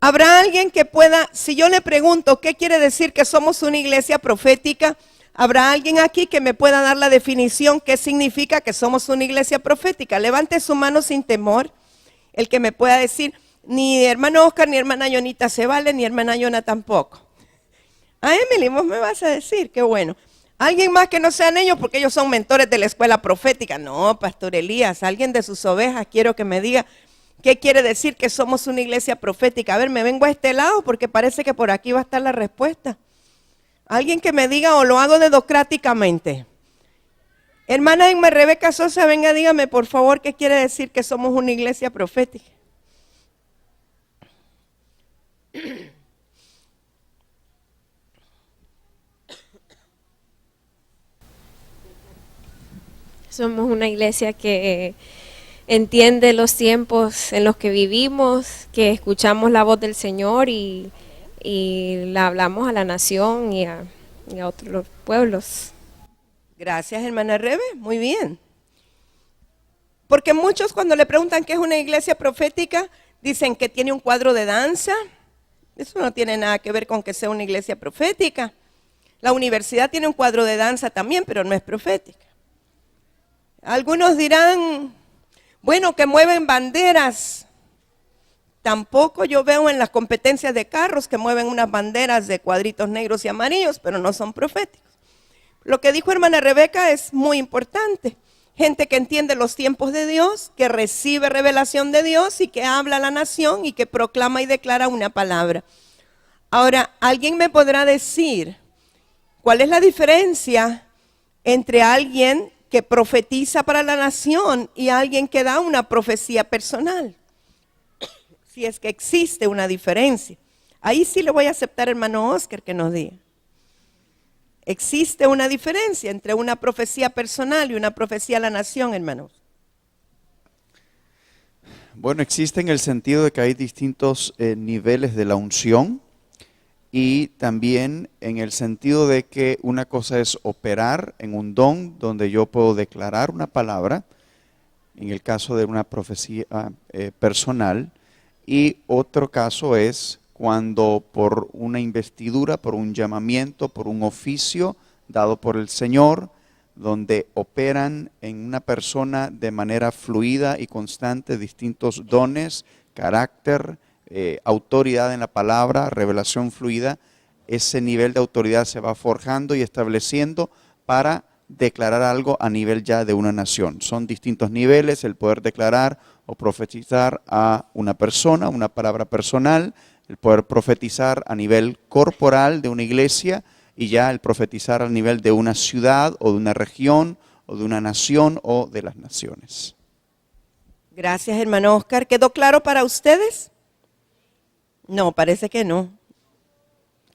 ¿Habrá alguien que pueda, si yo le pregunto qué quiere decir que somos una iglesia profética, habrá alguien aquí que me pueda dar la definición, qué significa que somos una iglesia profética? Levante su mano sin temor, el que me pueda decir, ni hermano Oscar, ni hermana Yonita se vale, ni hermana Yona tampoco. Emily, vos me vas a decir, qué bueno. ¿Alguien más que no sean ellos? Porque ellos son mentores de la escuela profética. No, Pastor Elías, alguien de sus ovejas, quiero que me diga qué quiere decir que somos una iglesia profética. A ver, me vengo a este lado porque parece que por aquí va a estar la respuesta. Alguien que me diga, o lo hago dedocráticamente. Hermana Emma Rebeca Sosa, venga, dígame por favor qué quiere decir que somos una iglesia profética. Somos una iglesia que entiende los tiempos en los que vivimos, que escuchamos la voz del Señor y la hablamos a la nación y a otros pueblos. Gracias, hermana Rebe, muy bien. Porque muchos cuando le preguntan qué es una iglesia profética, dicen que tiene un cuadro de danza. Eso no tiene nada que ver con que sea una iglesia profética. La universidad tiene un cuadro de danza también, pero no es profética. Algunos dirán, bueno, que mueven banderas. Tampoco yo veo en las competencias de carros que mueven unas banderas de cuadritos negros y amarillos, pero no son proféticos. Lo que dijo hermana Rebeca es muy importante. Gente que entiende los tiempos de Dios, que recibe revelación de Dios y que habla a la nación y que proclama y declara una palabra. Ahora, ¿alguien me podrá decir cuál es la diferencia entre alguien que profetiza para la nación y alguien que da una profecía personal? Si es que existe una diferencia. Ahí sí le voy a aceptar, hermano Oscar, que nos diga. ¿Existe una diferencia entre una profecía personal y una profecía a la nación, hermanos? Bueno, existe en el sentido de que hay distintos niveles de la unción y también en el sentido de que una cosa es operar en un don donde yo puedo declarar una palabra, en el caso de una profecía personal, y otro caso es cuando por una investidura, por un llamamiento, por un oficio dado por el Señor, donde operan en una persona de manera fluida y constante distintos dones, carácter, autoridad en la palabra, revelación fluida. Ese nivel de autoridad se va forjando y estableciendo para declarar algo a nivel ya de una nación. Son distintos niveles, el poder declarar o profetizar a una persona, una palabra personal, el poder profetizar a nivel corporal de una iglesia y ya el profetizar a nivel de una ciudad o de una región o de una nación o de las naciones. Gracias, hermano Oscar. ¿Quedó claro para ustedes? No, parece que no.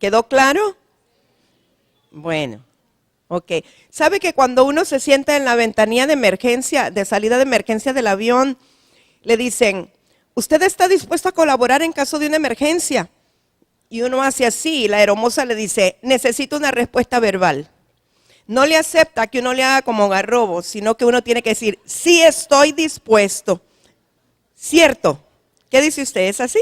¿Quedó claro? Bueno, ok. ¿Sabe que cuando uno se sienta en la ventanilla de emergencia, de salida de emergencia del avión, le dicen, ¿usted está dispuesto a colaborar en caso de una emergencia? Y uno hace así y la aeromoza le dice, necesito una respuesta verbal. No le acepta que uno le haga como garrobo, sino que uno tiene que decir, sí estoy dispuesto. ¿Cierto? ¿Qué dice usted? ¿Es así?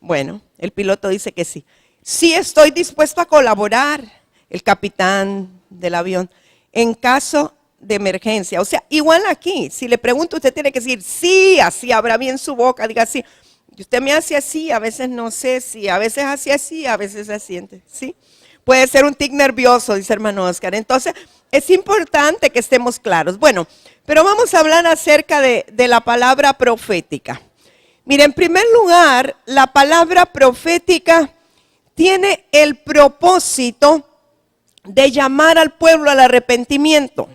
Bueno, el piloto dice que sí. Sí estoy dispuesto a colaborar, el capitán del avión, en caso de emergencia. O sea, igual aquí, si le pregunto, usted tiene que decir sí, así abra bien su boca, diga sí. Y usted me hace así, a veces no sé si, a veces hace así, a veces se siente, ¿sí? Puede ser un tic nervioso, dice hermano Oscar. Entonces, es importante que estemos claros. Bueno, pero vamos a hablar acerca de la palabra profética. Mire, en primer lugar, la palabra profética tiene el propósito de llamar al pueblo al arrepentimiento.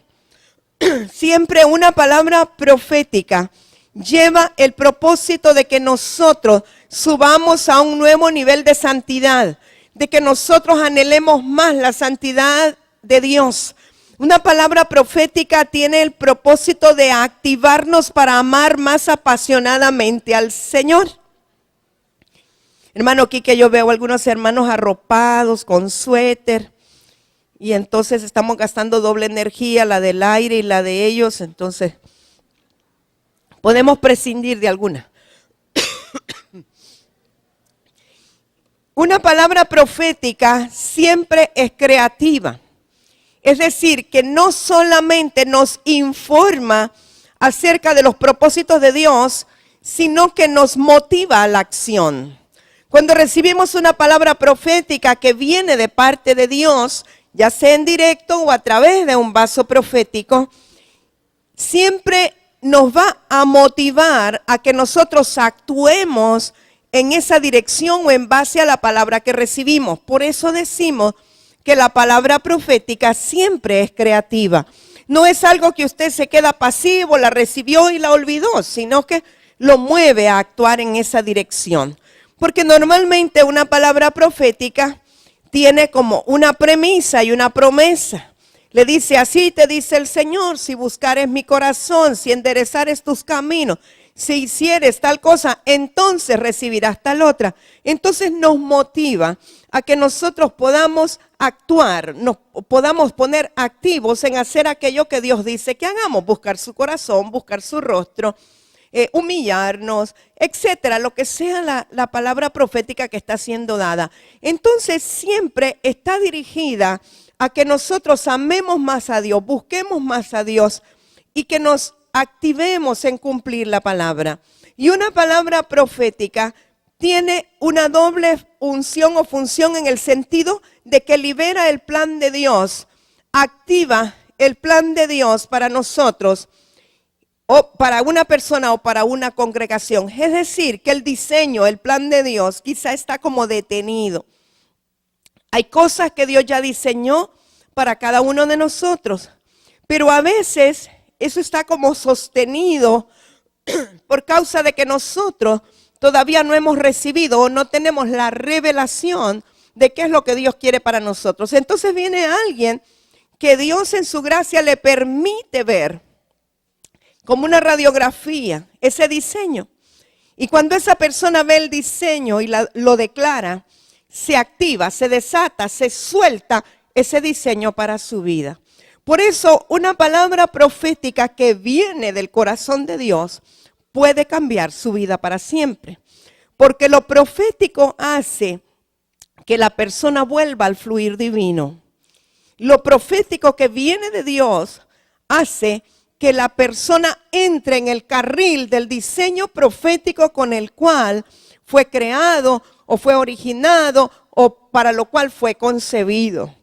Siempre una palabra profética lleva el propósito de que nosotros subamos a un nuevo nivel de santidad, de que nosotros anhelemos más la santidad de Dios. Una palabra profética tiene el propósito de activarnos para amar más apasionadamente al Señor. Hermano Quique, yo veo algunos hermanos arropados con suéter y entonces estamos gastando doble energía, la del aire y la de ellos, entonces podemos prescindir de alguna. Una palabra profética siempre es creativa. Es decir, que no solamente nos informa acerca de los propósitos de Dios, sino que nos motiva a la acción. Cuando recibimos una palabra profética que viene de parte de Dios, ya sea en directo o a través de un vaso profético, siempre nos va a motivar a que nosotros actuemos en esa dirección o en base a la palabra que recibimos. Por eso decimos que la palabra profética siempre es creativa. No es algo que usted se queda pasivo, la recibió y la olvidó, sino que lo mueve a actuar en esa dirección. Porque normalmente una palabra profética tiene como una premisa y una promesa. Le dice, así te dice el Señor, si buscares mi corazón, si enderezares tus caminos, si hicieres tal cosa, entonces recibirás tal otra. Entonces nos motiva a que nosotros podamos actuar, nos podamos poner activos en hacer aquello que Dios dice que hagamos, buscar su corazón, buscar su rostro, humillarnos, etcétera, lo que sea la palabra profética que está siendo dada. Entonces siempre está dirigida a que nosotros amemos más a Dios, busquemos más a Dios y que nos activemos en cumplir la palabra. Y una palabra profética tiene una doble unción o función en el sentido de que libera el plan de Dios, activa el plan de Dios para nosotros, o para una persona o para una congregación. Es decir, que el diseño, el plan de Dios quizá está como detenido. Hay cosas que Dios ya diseñó para cada uno de nosotros, pero a veces eso está como sostenido por causa de que nosotros todavía no hemos recibido o no tenemos la revelación de qué es lo que Dios quiere para nosotros. Entonces viene alguien que Dios en su gracia le permite ver como una radiografía ese diseño. Y cuando esa persona ve el diseño y lo declara, se activa, se desata, se suelta ese diseño para su vida. Por eso una palabra profética que viene del corazón de Dios puede cambiar su vida para siempre. Porque lo profético hace que la persona vuelva al fluir divino. Lo profético que viene de Dios hace que la persona entre en el carril del diseño profético con el cual fue creado o fue originado o para lo cual fue concebido.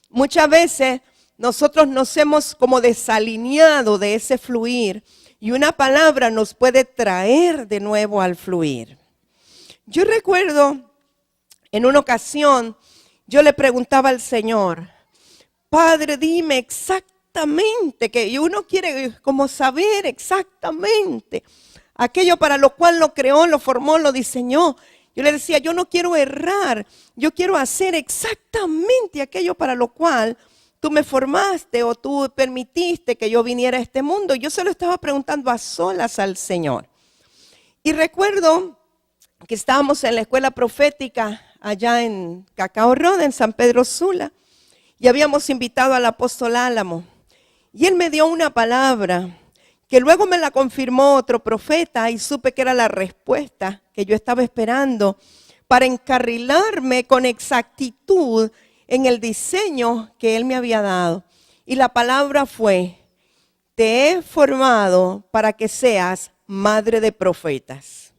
Muchas veces nosotros nos hemos como desalineado de ese fluir y una palabra nos puede traer de nuevo al fluir. Yo recuerdo en una ocasión, yo le preguntaba al Señor, Padre, dime exactamente, que uno quiere como saber exactamente aquello para lo cual lo creó, lo formó, lo diseñó. Yo le decía, yo no quiero errar, yo quiero hacer exactamente aquello para lo cual tú me formaste o tú permitiste que yo viniera a este mundo. Yo se lo estaba preguntando a solas al Señor. Y recuerdo que estábamos en la escuela profética allá en Cacao Road, en San Pedro Sula, y habíamos invitado al apóstol Álamo. Y él me dio una palabra que luego me la confirmó otro profeta y supe que era la respuesta que yo estaba esperando para encarrilarme con exactitud en el diseño que él me había dado. Y la palabra fue, te he formado para que seas madre de profetas.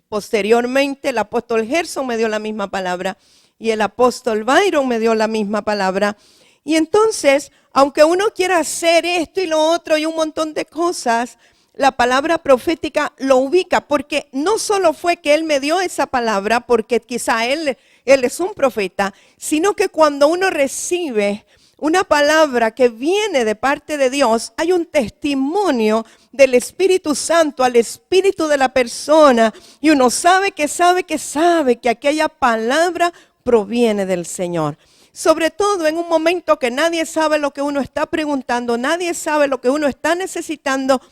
Posteriormente el apóstol Gerson me dio la misma palabra y el apóstol Byron me dio la misma palabra. Y entonces, aunque uno quiera hacer esto y lo otro y un montón de cosas, la palabra profética lo ubica, porque no solo fue que él me dio esa palabra, porque quizá él es un profeta, sino que cuando uno recibe una palabra que viene de parte de Dios, hay un testimonio del Espíritu Santo al espíritu de la persona, y uno sabe que aquella palabra proviene del Señor. Sobre todo en un momento que nadie sabe lo que uno está preguntando, nadie sabe lo que uno está necesitando,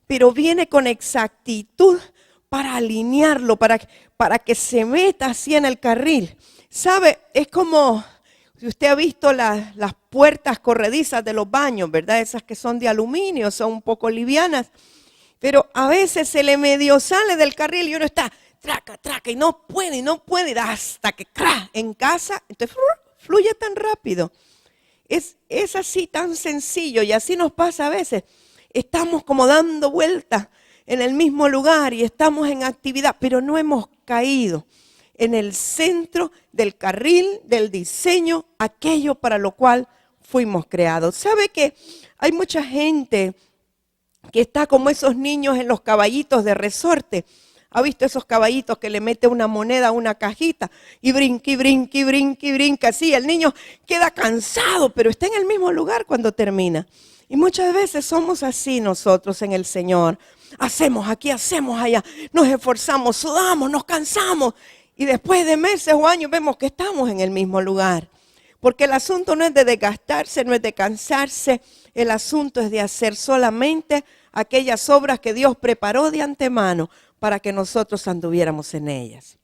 pero viene con exactitud para alinearlo, para que se meta así en el carril. ¿Sabe? Es como, si usted ha visto las puertas corredizas de los baños, ¿verdad? Esas que son de aluminio, son un poco livianas, pero a veces se le medio sale del carril y uno está traca, traca, y no puede, hasta que ¡cra! En casa, entonces fluye tan rápido. Es así tan sencillo y así nos pasa a veces. Estamos como dando vueltas en el mismo lugar y estamos en actividad, pero no hemos caído en el centro del carril del diseño, aquello para lo cual fuimos creados. ¿Sabe que hay mucha gente que está como esos niños en los caballitos de resorte? ¿Ha visto esos caballitos que le mete una moneda a una cajita y brinca y brinca y brinca y brinca? Así el niño queda cansado, pero está en el mismo lugar cuando termina. Y muchas veces somos así nosotros en el Señor. Hacemos aquí, hacemos allá, nos esforzamos, sudamos, nos cansamos. Y después de meses o años vemos que estamos en el mismo lugar. Porque el asunto no es de desgastarse, no es de cansarse. El asunto es de hacer solamente aquellas obras que Dios preparó de antemano para que nosotros anduviéramos en ellas.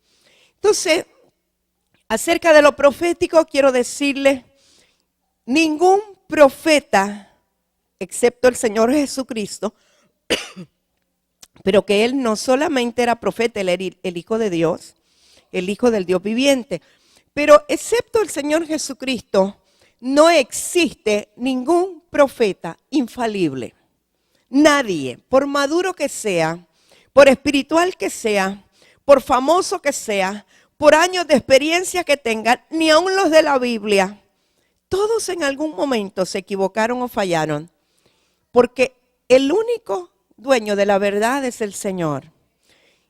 Entonces, acerca de lo profético, quiero decirle, ningún profeta, excepto el Señor Jesucristo, pero que Él no solamente era profeta, Él era el Hijo de Dios, el Hijo del Dios viviente. Pero excepto el Señor Jesucristo, no existe ningún profeta infalible. Nadie, por maduro que sea, por espiritual que sea, por famoso que sea, por años de experiencia que tengan, ni aun los de la Biblia, todos en algún momento se equivocaron o fallaron. Porque el único dueño de la verdad es el Señor.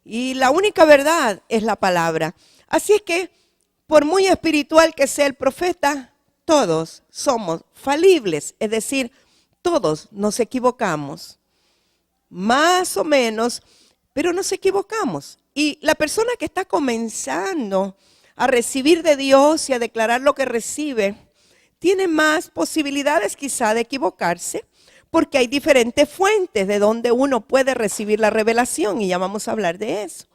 Y la única verdad es la palabra. Así es que, por muy espiritual que sea el profeta, todos somos falibles. Es decir, todos nos equivocamos. Más o menos, pero nos equivocamos. Y la persona que está comenzando a recibir de Dios y a declarar lo que recibe, tiene más posibilidades quizá de equivocarse, porque hay diferentes fuentes de donde uno puede recibir la revelación y ya vamos a hablar de eso.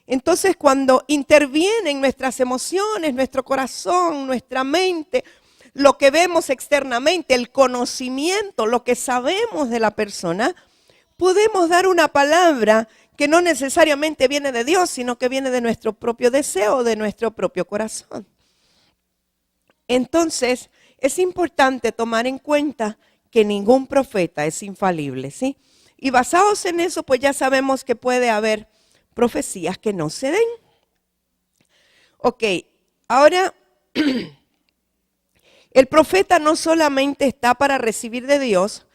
Entonces, cuando intervienen nuestras emociones, nuestro corazón, nuestra mente, lo que vemos externamente, el conocimiento, lo que sabemos de la persona, podemos dar una palabra que no necesariamente viene de Dios, sino que viene de nuestro propio deseo, de nuestro propio corazón. Entonces, es importante tomar en cuenta que ningún profeta es infalible, ¿sí? Y basados en eso, pues ya sabemos que puede haber profecías que no se den. Ok, ahora, el profeta no solamente está para recibir de Dios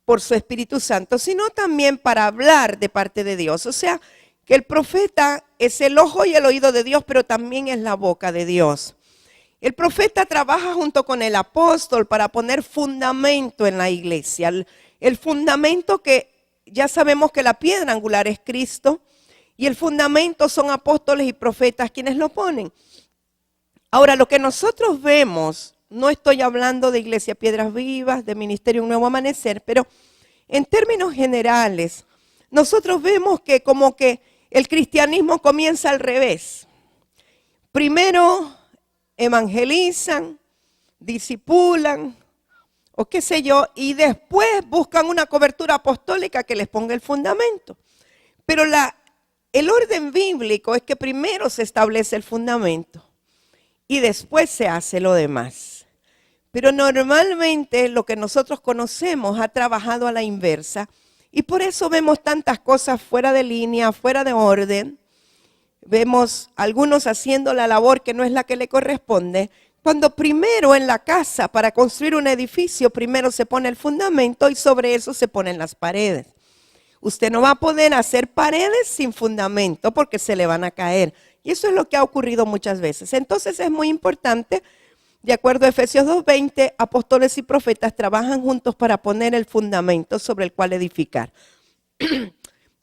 por su Espíritu Santo, sino también para hablar de parte de Dios. O sea, que el profeta es el ojo y el oído de Dios, pero también es la boca de Dios. El profeta trabaja junto con el apóstol para poner fundamento en la iglesia. El fundamento que ya sabemos que la piedra angular es Cristo y el fundamento son apóstoles y profetas quienes lo ponen. Ahora, lo que nosotros vemos, no estoy hablando de Iglesia Piedras Vivas, de Ministerio Un Nuevo Amanecer, pero en términos generales, nosotros vemos que como que el cristianismo comienza al revés. Primero evangelizan, discipulan, o qué sé yo, y después buscan una cobertura apostólica que les ponga el fundamento. Pero el orden bíblico es que primero se establece el fundamento y después se hace lo demás. Pero normalmente lo que nosotros conocemos ha trabajado a la inversa y por eso vemos tantas cosas fuera de línea, fuera de orden. Vemos algunos haciendo la labor que no es la que le corresponde, cuando primero en la casa, para construir un edificio, primero se pone el fundamento y sobre eso se ponen las paredes. Usted no va a poder hacer paredes sin fundamento porque se le van a caer. Y eso es lo que ha ocurrido muchas veces. Entonces es muy importante, de acuerdo a Efesios 2:20, apóstoles y profetas trabajan juntos para poner el fundamento sobre el cual edificar.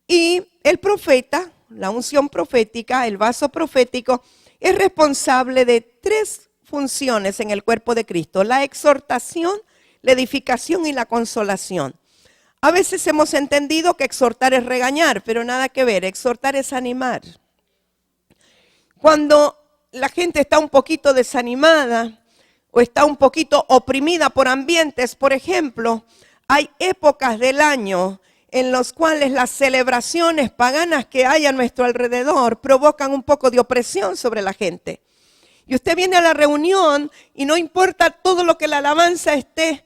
Y el profeta, la unción profética, el vaso profético, es responsable de tres funciones en el cuerpo de Cristo: la exhortación, la edificación y la consolación. A veces hemos entendido que exhortar es regañar, pero nada que ver, exhortar es animar. Cuando la gente está un poquito desanimada o está un poquito oprimida por ambientes, por ejemplo, hay épocas del año en los cuales las celebraciones paganas que hay a nuestro alrededor provocan un poco de opresión sobre la gente. Y usted viene a la reunión y no importa todo lo que la alabanza esté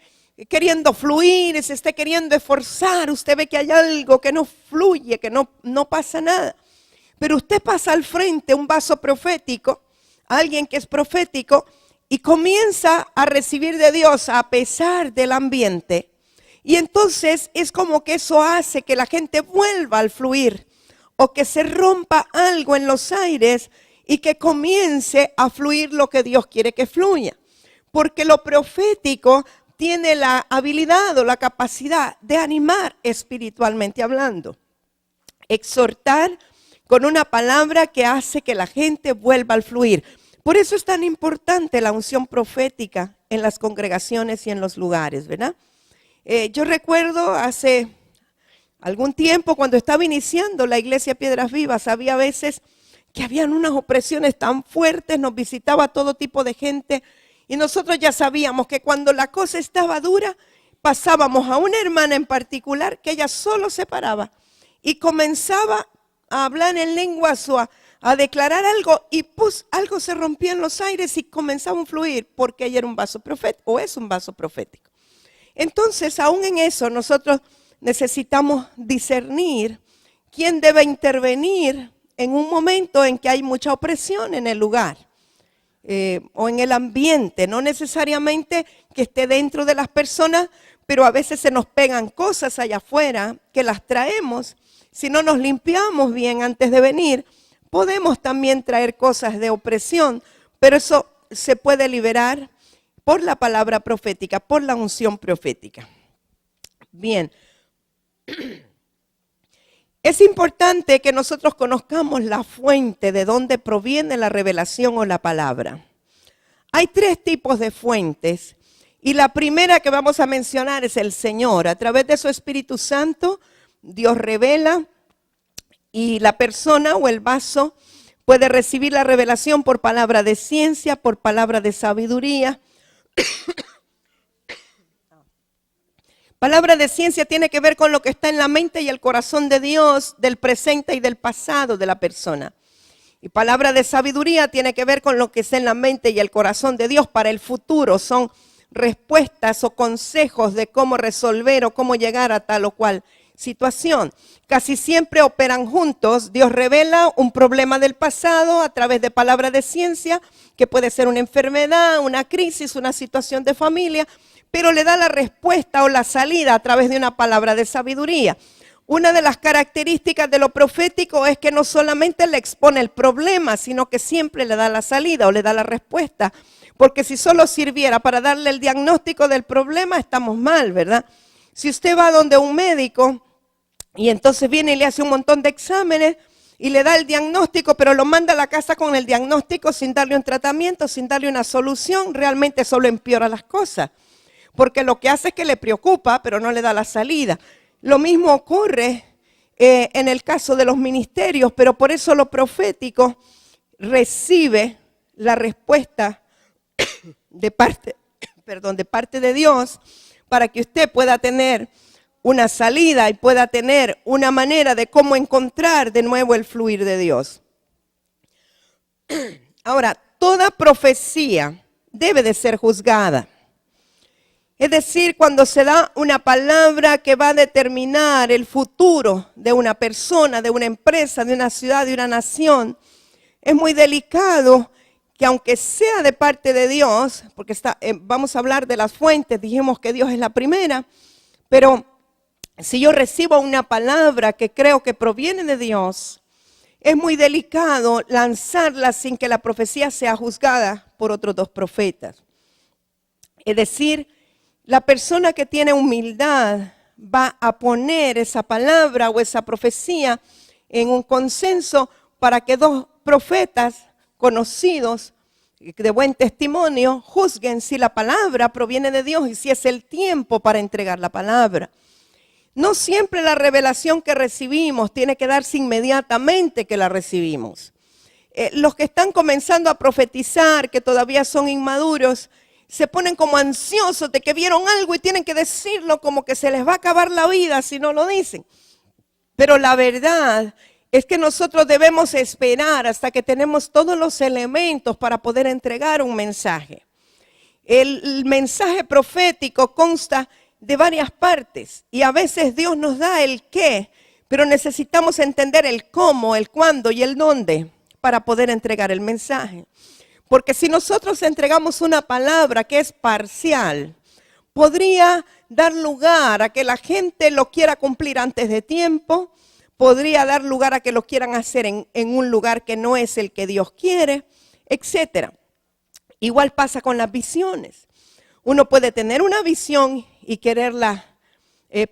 queriendo fluir, se esté queriendo esforzar, usted ve que hay algo que no fluye, que no pasa nada. Pero usted pasa al frente un vaso profético, alguien que es profético, y comienza a recibir de Dios a pesar del ambiente. Y entonces es como que eso hace que la gente vuelva al fluir o que se rompa algo en los aires y que comience a fluir lo que Dios quiere que fluya. Porque lo profético tiene la habilidad o la capacidad de animar espiritualmente hablando. Exhortar con una palabra que hace que la gente vuelva al fluir. Por eso es tan importante la unción profética en las congregaciones y en los lugares, ¿verdad? Yo recuerdo hace algún tiempo cuando estaba iniciando la iglesia Piedras Vivas, había veces que habían unas opresiones tan fuertes, nos visitaba todo tipo de gente y nosotros ya sabíamos que cuando la cosa estaba dura, pasábamos a una hermana en particular que ella solo se paraba y comenzaba a hablar en lenguas o a declarar algo y algo se rompía en los aires y comenzaba a fluir porque ella era un vaso profético o es un vaso profético. Entonces, aún en eso, nosotros necesitamos discernir quién debe intervenir en un momento en que hay mucha opresión en el lugar o en el ambiente. No necesariamente que esté dentro de las personas, pero a veces se nos pegan cosas allá afuera que las traemos. Si no nos limpiamos bien antes de venir, podemos también traer cosas de opresión, pero eso se puede liberar por la palabra profética, por la unción profética. Bien, es importante que nosotros conozcamos la fuente de donde proviene la revelación o la palabra. Hay 3 tipos de fuentes y la primera que vamos a mencionar es el Señor. A través de su Espíritu Santo, Dios revela y la persona o el vaso puede recibir la revelación por palabra de ciencia, por palabra de sabiduría. Palabra de ciencia tiene que ver con lo que está en la mente y el corazón de Dios, del presente y del pasado de la persona. Y palabra de sabiduría tiene que ver con lo que está en la mente y el corazón de Dios para el futuro. Son respuestas o consejos de cómo resolver o cómo llegar a tal o cual situación. Casi siempre operan juntos. Dios revela un problema del pasado a través de palabra de ciencia, que puede ser una enfermedad, una crisis, una situación de familia, pero le da la respuesta o la salida a través de una palabra de sabiduría. Una de las características de lo profético es que no solamente le expone el problema, sino que siempre le da la salida o le da la respuesta. Porque si solo sirviera para darle el diagnóstico del problema, estamos mal, ¿verdad? Si usted va donde un médico y entonces viene y le hace un montón de exámenes y le da el diagnóstico, pero lo manda a la casa con el diagnóstico sin darle un tratamiento, sin darle una solución, realmente solo empeora las cosas. Porque lo que hace es que le preocupa, pero no le da la salida. Lo mismo ocurre en el caso de los ministerios, pero por eso lo profético recibe la respuesta de parte de Dios para que usted pueda tener una salida y pueda tener una manera de cómo encontrar de nuevo el fluir de Dios. Ahora, toda profecía debe de ser juzgada. Es decir, cuando se da una palabra que va a determinar el futuro de una persona, de una empresa, de una ciudad, de una nación, es muy delicado que aunque sea de parte de Dios, porque vamos a hablar de las fuentes, dijimos que Dios es la primera, pero si yo recibo una palabra que creo que proviene de Dios, es muy delicado lanzarla sin que la profecía sea juzgada por otros 2 profetas. Es decir, la persona que tiene humildad va a poner esa palabra o esa profecía en un consenso para que 2 profetas conocidos de buen testimonio juzguen si la palabra proviene de Dios y si es el tiempo para entregar la palabra. No siempre la revelación que recibimos tiene que darse inmediatamente que la recibimos. Los que están comenzando a profetizar, que todavía son inmaduros, se ponen como ansiosos de que vieron algo y tienen que decirlo, como que se les va a acabar la vida si no lo dicen. Pero la verdad es que nosotros debemos esperar hasta que tenemos todos los elementos para poder entregar un mensaje. El mensaje profético consta de varias partes y a veces Dios nos da el qué, pero necesitamos entender el cómo, el cuándo y el dónde para poder entregar el mensaje. Porque si nosotros entregamos una palabra que es parcial, podría dar lugar a que la gente lo quiera cumplir antes de tiempo, podría dar lugar a que lo quieran hacer en un lugar que no es el que Dios quiere, etcétera. Igual pasa con las visiones. Uno puede tener una visión y quererla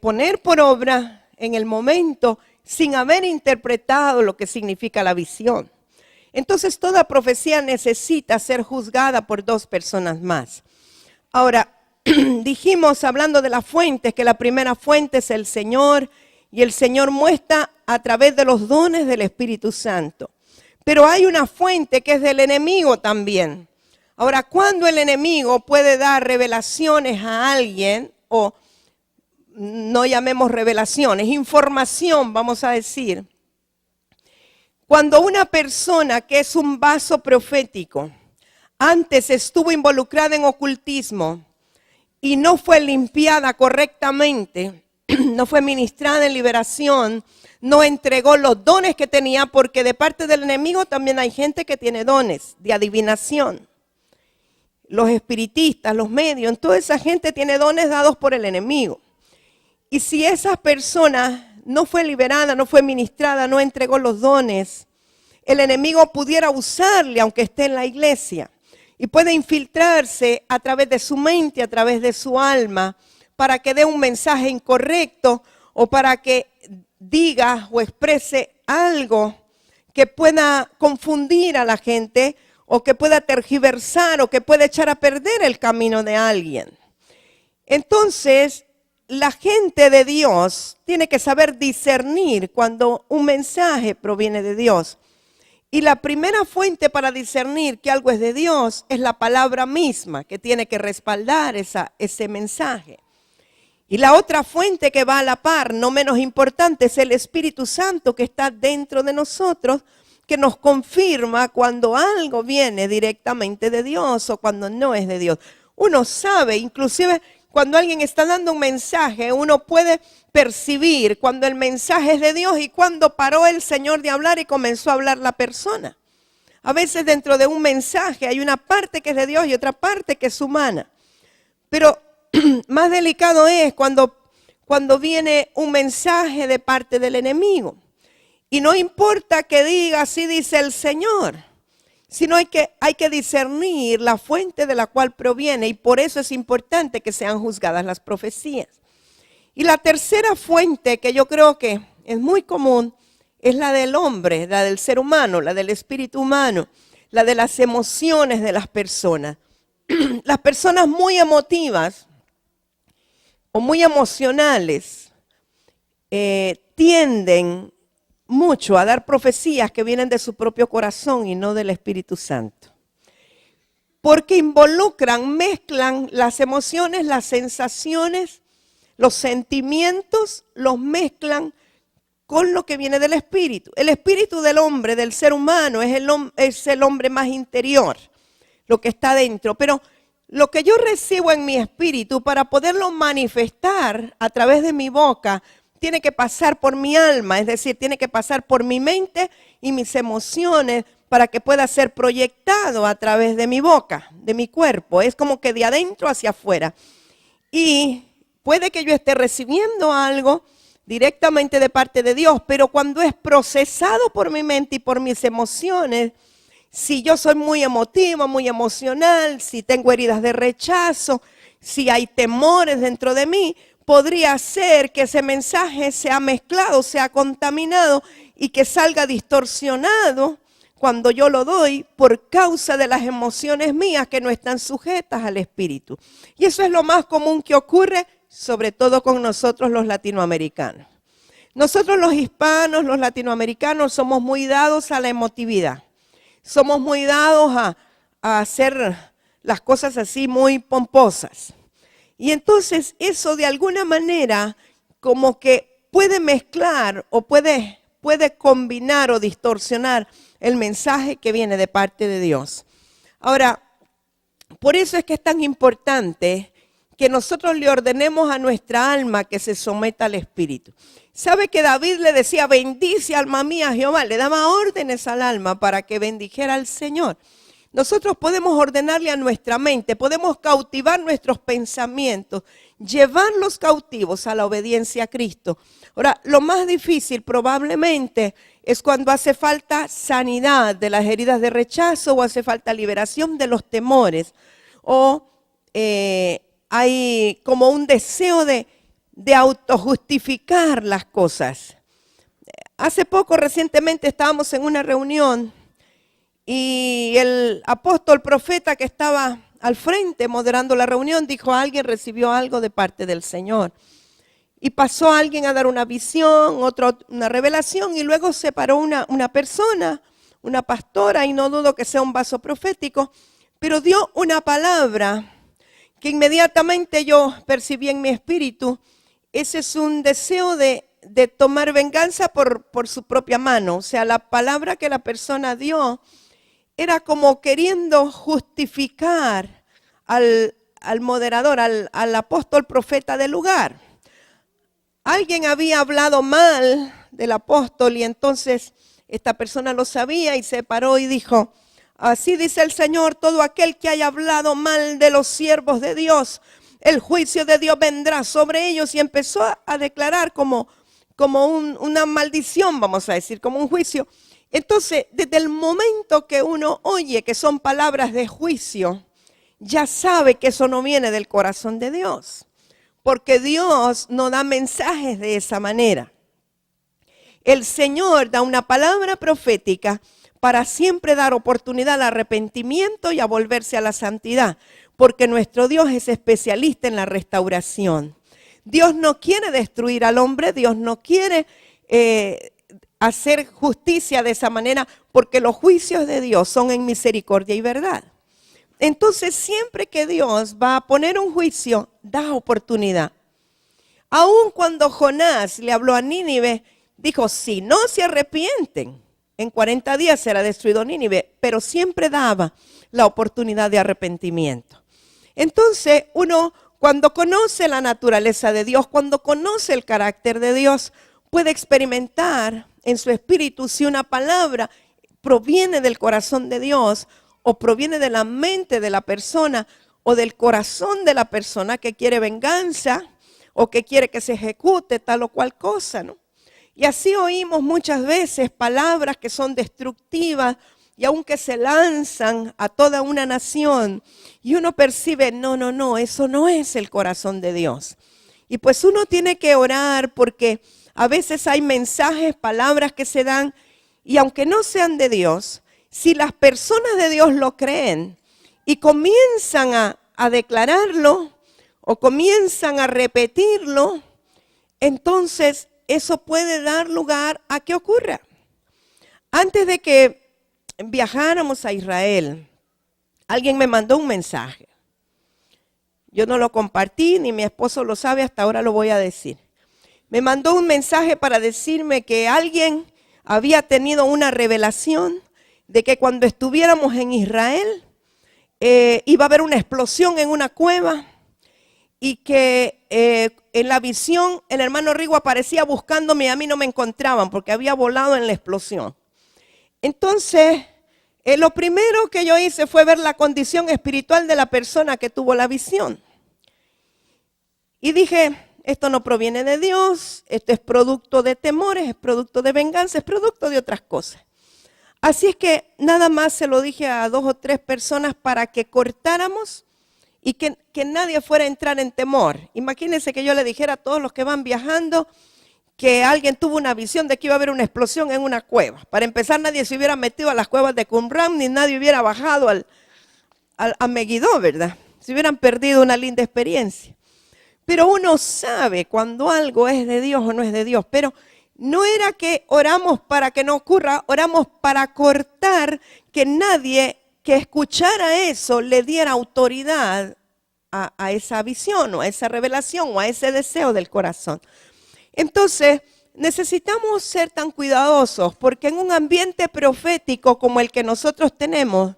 poner por obra en el momento sin haber interpretado lo que significa la visión. Entonces toda profecía necesita ser juzgada por dos personas más. Ahora, dijimos hablando de las fuentes que la primera fuente es el Señor y el Señor muestra a través de los dones del Espíritu Santo. Pero hay una fuente que es del enemigo también. Ahora, ¿cuándo el enemigo puede dar revelaciones a alguien o no llamemos revelaciones, información, vamos a decir? Cuando una persona que es un vaso profético antes estuvo involucrada en ocultismo y no fue limpiada correctamente, no fue ministrada en liberación, no entregó los dones que tenía, porque de parte del enemigo también hay gente que tiene dones de adivinación. Los espiritistas, los medios, toda esa gente tiene dones dados por el enemigo. Y si esa persona no fue liberada, no fue ministrada, no entregó los dones, el enemigo pudiera usarle aunque esté en la iglesia. Y puede infiltrarse a través de su mente, a través de su alma, para que dé un mensaje incorrecto o para que diga o exprese algo que pueda confundir a la gente o que pueda tergiversar o que pueda echar a perder el camino de alguien. Entonces, la gente de Dios tiene que saber discernir cuando un mensaje proviene de Dios. Y la primera fuente para discernir que algo es de Dios es la palabra misma, que tiene que respaldar ese mensaje. Y la otra fuente que va a la par, no menos importante, es el Espíritu Santo que está dentro de nosotros, que nos confirma cuando algo viene directamente de Dios o cuando no es de Dios. Uno sabe, inclusive cuando alguien está dando un mensaje, uno puede percibir cuando el mensaje es de Dios y cuando paró el Señor de hablar y comenzó a hablar la persona. A veces dentro de un mensaje hay una parte que es de Dios y otra parte que es humana. Pero más delicado es cuando viene un mensaje de parte del enemigo. Y no importa que diga, así dice el Señor, sino hay que discernir la fuente de la cual proviene, y por eso es importante que sean juzgadas las profecías. Y la tercera fuente que yo creo que es muy común es la del hombre, la del ser humano, la del espíritu humano, la de las emociones de las personas. Las personas muy emotivas o muy emocionales tienden mucho a dar profecías que vienen de su propio corazón y no del Espíritu Santo. Porque mezclan las emociones, las sensaciones, los sentimientos, los mezclan con lo que viene del Espíritu. El Espíritu del hombre, del ser humano, es el hombre más interior, lo que está dentro. Pero lo que yo recibo en mi espíritu, para poderlo manifestar a través de mi boca, tiene que pasar por mi alma, es decir, tiene que pasar por mi mente y mis emociones para que pueda ser proyectado a través de mi boca, de mi cuerpo. Es como que de adentro hacia afuera. Y puede que yo esté recibiendo algo directamente de parte de Dios, pero cuando es procesado por mi mente y por mis emociones, si yo soy muy emotivo, muy emocional, si tengo heridas de rechazo, si hay temores dentro de mí, podría ser que ese mensaje sea mezclado, sea contaminado y que salga distorsionado cuando yo lo doy por causa de las emociones mías que no están sujetas al Espíritu. Y eso es lo más común que ocurre, sobre todo con nosotros los latinoamericanos. Nosotros los hispanos, los latinoamericanos, somos muy dados a la emotividad. Somos muy dados a hacer las cosas así muy pomposas. Y entonces eso de alguna manera como que puede mezclar o puede combinar o distorsionar el mensaje que viene de parte de Dios. Ahora, por eso es que es tan importante que nosotros le ordenemos a nuestra alma que se someta al Espíritu. ¿Sabe que David le decía, bendice alma mía a Jehová? Le daba órdenes al alma para que bendijera al Señor. Nosotros podemos ordenarle a nuestra mente, podemos cautivar nuestros pensamientos, llevarlos cautivos a la obediencia a Cristo. Ahora, lo más difícil probablemente es cuando hace falta sanidad de las heridas de rechazo o hace falta liberación de los temores o hay como un deseo de autojustificar las cosas. Hace poco, recientemente, estábamos en una reunión y el apóstol profeta que estaba al frente moderando la reunión dijo, alguien recibió algo de parte del Señor. Y pasó alguien a dar una visión, otro una revelación y luego se paró una persona, una pastora, y no dudo que sea un vaso profético, pero dio una palabra que inmediatamente yo percibí en mi espíritu. Ese es un deseo de tomar venganza por su propia mano. O sea, la palabra que la persona dio era como queriendo justificar al moderador, al apóstol profeta del lugar. Alguien había hablado mal del apóstol y entonces esta persona lo sabía y se paró y dijo, así dice el Señor, todo aquel que haya hablado mal de los siervos de Dios, el juicio de Dios vendrá sobre ellos. Y empezó a declarar como una maldición, vamos a decir, como un juicio. Entonces, desde el momento que uno oye que son palabras de juicio, ya sabe que eso no viene del corazón de Dios. Porque Dios no da mensajes de esa manera. El Señor da una palabra profética para siempre dar oportunidad al arrepentimiento y a volverse a la santidad. Porque nuestro Dios es especialista en la restauración. Dios no quiere destruir al hombre, Dios no quiere hacer justicia de esa manera, porque los juicios de Dios son en misericordia y verdad. Entonces, siempre que Dios va a poner un juicio, da oportunidad. Aun cuando Jonás le habló a Nínive, dijo, si no se arrepienten, en 40 días será destruido Nínive, pero siempre daba la oportunidad de arrepentimiento. Entonces, uno cuando conoce la naturaleza de Dios, cuando conoce el carácter de Dios, puede experimentar en su espíritu si una palabra proviene del corazón de Dios o proviene de la mente de la persona o del corazón de la persona que quiere venganza o que quiere que se ejecute tal o cual cosa, ¿no? Y así oímos muchas veces palabras que son destructivas y aunque se lanzan a toda una nación y uno percibe, no, eso no es el corazón de Dios. Y pues uno tiene que orar porque a veces hay mensajes, palabras que se dan y aunque no sean de Dios, si las personas de Dios lo creen y comienzan a declararlo o comienzan a repetirlo, entonces eso puede dar lugar a que ocurra. Antes de que viajáramos a Israel, alguien me mandó un mensaje. Yo no lo compartí, ni mi esposo lo sabe, hasta ahora lo voy a decir. Me mandó un mensaje para decirme que alguien había tenido una revelación de que cuando estuviéramos en Israel iba a haber una explosión en una cueva y que en la visión el hermano Rigo aparecía buscándome y a mí no me encontraban porque había volado en la explosión. Entonces, lo primero que yo hice fue ver la condición espiritual de la persona que tuvo la visión. Y dije, esto no proviene de Dios, esto es producto de temores, es producto de venganza, es producto de otras cosas. Así es que nada más se lo dije a 2 o 3 personas para que cortáramos y que nadie fuera a entrar en temor. Imagínense que yo le dijera a todos los que van viajando que alguien tuvo una visión de que iba a haber una explosión en una cueva. Para empezar, nadie se hubiera metido a las cuevas de Qumran, ni nadie hubiera bajado a Megiddo, ¿verdad? Se hubieran perdido una linda experiencia. Pero uno sabe cuando algo es de Dios o no es de Dios. Pero no era que oramos para que no ocurra, oramos para cortar que nadie que escuchara eso le diera autoridad a esa visión o a esa revelación o a ese deseo del corazón. Entonces, necesitamos ser tan cuidadosos porque en un ambiente profético como el que nosotros tenemos,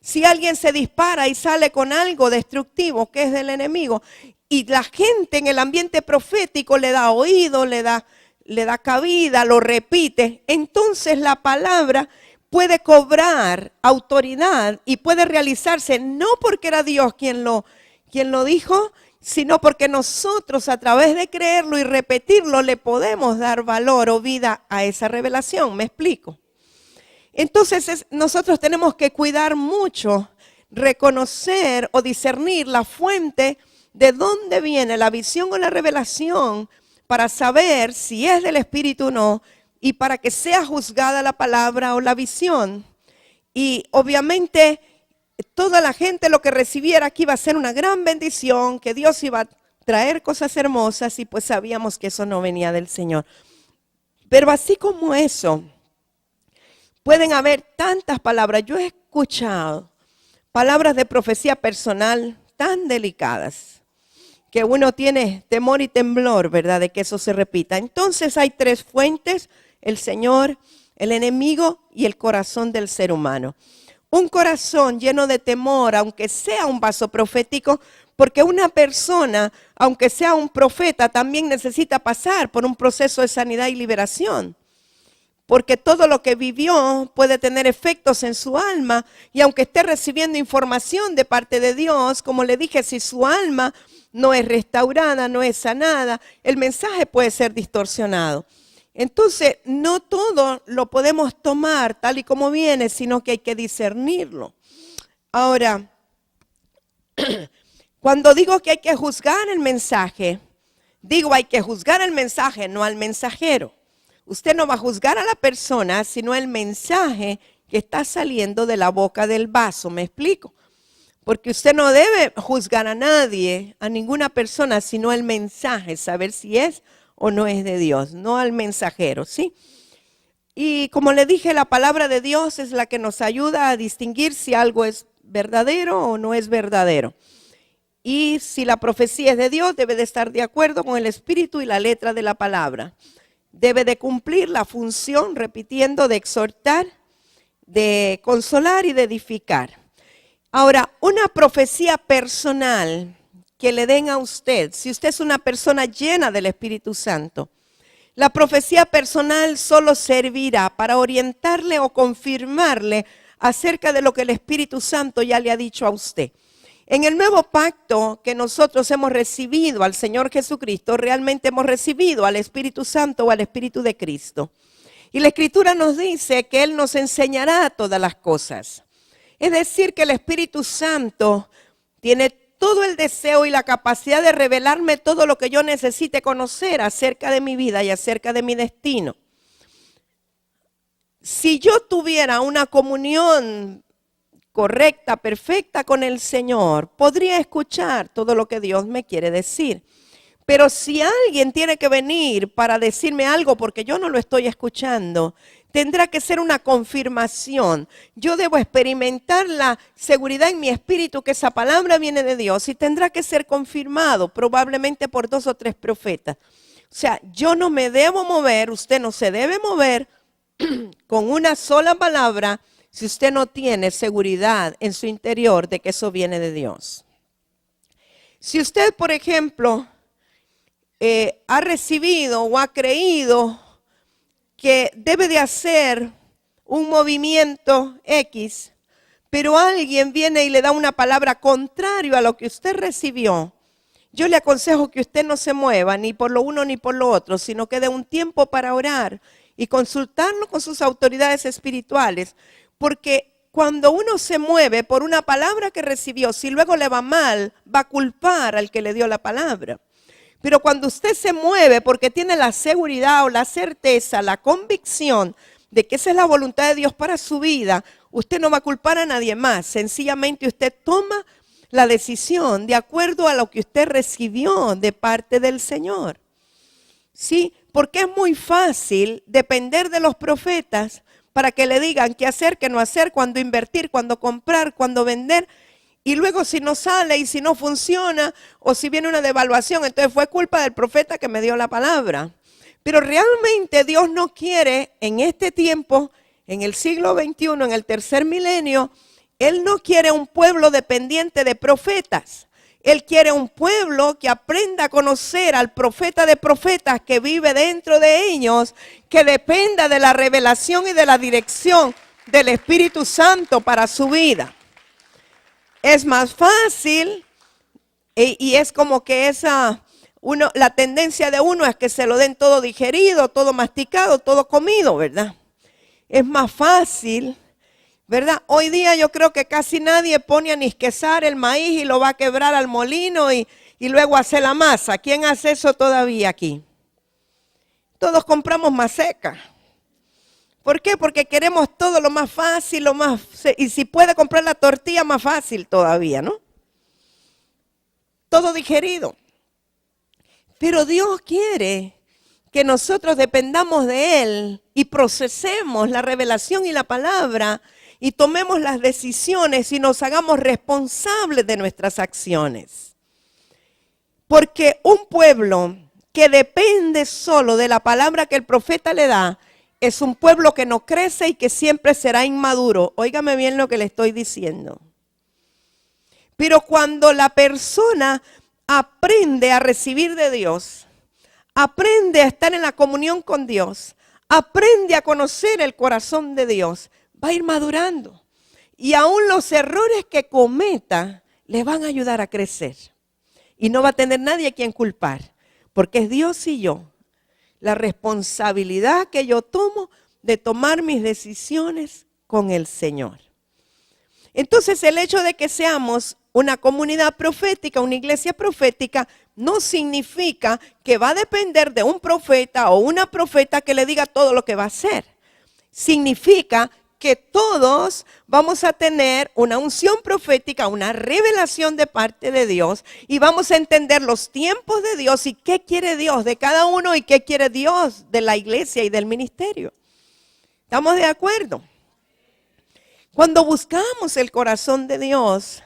si alguien se dispara y sale con algo destructivo que es del enemigo y la gente en el ambiente profético le da oído, le da cabida, lo repite, entonces la palabra puede cobrar autoridad y puede realizarse no porque era Dios quien lo dijo, sino porque nosotros a través de creerlo y repetirlo le podemos dar valor o vida a esa revelación. ¿Me explico? Entonces nosotros tenemos que cuidar mucho, reconocer o discernir la fuente de dónde viene la visión o la revelación para saber si es del Espíritu o no y para que sea juzgada la palabra o la visión. Y obviamente toda la gente lo que recibiera aquí iba a ser una gran bendición, que Dios iba a traer cosas hermosas y pues sabíamos que eso no venía del Señor. Pero así como eso, pueden haber tantas palabras. Yo he escuchado palabras de profecía personal tan delicadas que uno tiene temor y temblor, ¿verdad?, de que eso se repita. Entonces hay tres fuentes: el Señor, el enemigo y el corazón del ser humano. Un corazón lleno de temor, aunque sea un vaso profético, porque una persona, aunque sea un profeta, también necesita pasar por un proceso de sanidad y liberación. Porque todo lo que vivió puede tener efectos en su alma, y aunque esté recibiendo información de parte de Dios, como le dije, si su alma no es restaurada, no es sanada, el mensaje puede ser distorsionado. Entonces, no todo lo podemos tomar tal y como viene, sino que hay que discernirlo. Ahora, cuando digo que hay que juzgar el mensaje, digo hay que juzgar el mensaje, no al mensajero. Usted no va a juzgar a la persona, sino el mensaje que está saliendo de la boca del vaso. ¿Me explico? Porque usted no debe juzgar a nadie, a ninguna persona, sino el mensaje, saber si es o no es de Dios, no al mensajero, ¿sí? Y como le dije, la palabra de Dios es la que nos ayuda a distinguir si algo es verdadero o no es verdadero. Y si la profecía es de Dios, debe de estar de acuerdo con el espíritu y la letra de la palabra. Debe de cumplir la función, repitiendo, de exhortar, de consolar y de edificar. Ahora, una profecía personal que le den a usted, si usted es una persona llena del Espíritu Santo, la profecía personal solo servirá para orientarle o confirmarle acerca de lo que el Espíritu Santo ya le ha dicho a usted. En el nuevo pacto que nosotros hemos recibido al Señor Jesucristo, realmente hemos recibido al Espíritu Santo o al Espíritu de Cristo. Y la Escritura nos dice que Él nos enseñará todas las cosas. Es decir, que el Espíritu Santo tiene todo el deseo y la capacidad de revelarme todo lo que yo necesite conocer acerca de mi vida y acerca de mi destino. Si yo tuviera una comunión correcta, perfecta con el Señor, podría escuchar todo lo que Dios me quiere decir. Pero si alguien tiene que venir para decirme algo porque yo no lo estoy escuchando, tendrá que ser una confirmación. Yo debo experimentar la seguridad en mi espíritu que esa palabra viene de Dios y tendrá que ser confirmado probablemente por 2 o 3 profetas. O sea, yo no me debo mover, usted no se debe mover con una sola palabra si usted no tiene seguridad en su interior de que eso viene de Dios. Si usted, por ejemplo, ha recibido o ha creído que debe de hacer un movimiento X, pero alguien viene y le da una palabra contrario a lo que usted recibió, yo le aconsejo que usted no se mueva ni por lo uno ni por lo otro, sino que dé un tiempo para orar y consultarlo con sus autoridades espirituales, porque cuando uno se mueve por una palabra que recibió, si luego le va mal, va a culpar al que le dio la palabra. Pero cuando usted se mueve porque tiene la seguridad o la certeza, la convicción de que esa es la voluntad de Dios para su vida, usted no va a culpar a nadie más. Sencillamente usted toma la decisión de acuerdo a lo que usted recibió de parte del Señor. Sí, porque es muy fácil depender de los profetas, para que le digan qué hacer, qué no hacer, cuándo invertir, cuándo comprar, cuándo vender. Y luego si no sale y si no funciona o si viene una devaluación, entonces fue culpa del profeta que me dio la palabra. Pero realmente Dios no quiere en este tiempo, en el siglo XXI, en el tercer milenio, Él no quiere un pueblo dependiente de profetas. Él quiere un pueblo que aprenda a conocer al profeta de profetas que vive dentro de ellos, que dependa de la revelación y de la dirección del Espíritu Santo para su vida. Es más fácil y es como que la tendencia de uno es que se lo den todo digerido, todo masticado, todo comido, ¿verdad? Es más fácil, ¿verdad? Hoy día yo creo que casi nadie pone a nisquezar el maíz y lo va a quebrar al molino y luego hace la masa. ¿Quién hace eso todavía aquí? Todos compramos maseca. ¿Por qué? Porque queremos todo lo más fácil, y si puede comprar la tortilla más fácil todavía, ¿no? Todo digerido. Pero Dios quiere que nosotros dependamos de Él y procesemos la revelación y la palabra y tomemos las decisiones y nos hagamos responsables de nuestras acciones. Porque un pueblo que depende solo de la palabra que el profeta le da, es un pueblo que no crece y que siempre será inmaduro. Óigame bien lo que le estoy diciendo. Pero cuando la persona aprende a recibir de Dios, aprende a estar en la comunión con Dios, aprende a conocer el corazón de Dios, va a ir madurando. Y aún los errores que cometa le van a ayudar a crecer. Y no va a tener nadie a quien culpar, porque es Dios y yo. La responsabilidad que yo tomo de tomar mis decisiones con el Señor. Entonces el hecho de que seamos una comunidad profética, una iglesia profética, no significa que va a depender de un profeta o una profeta que le diga todo lo que va a hacer. Significa que todos vamos a tener una unción profética, una revelación de parte de Dios y vamos a entender los tiempos de Dios y qué quiere Dios de cada uno y qué quiere Dios de la iglesia y del ministerio. ¿Estamos de acuerdo? Cuando buscamos el corazón de Dios,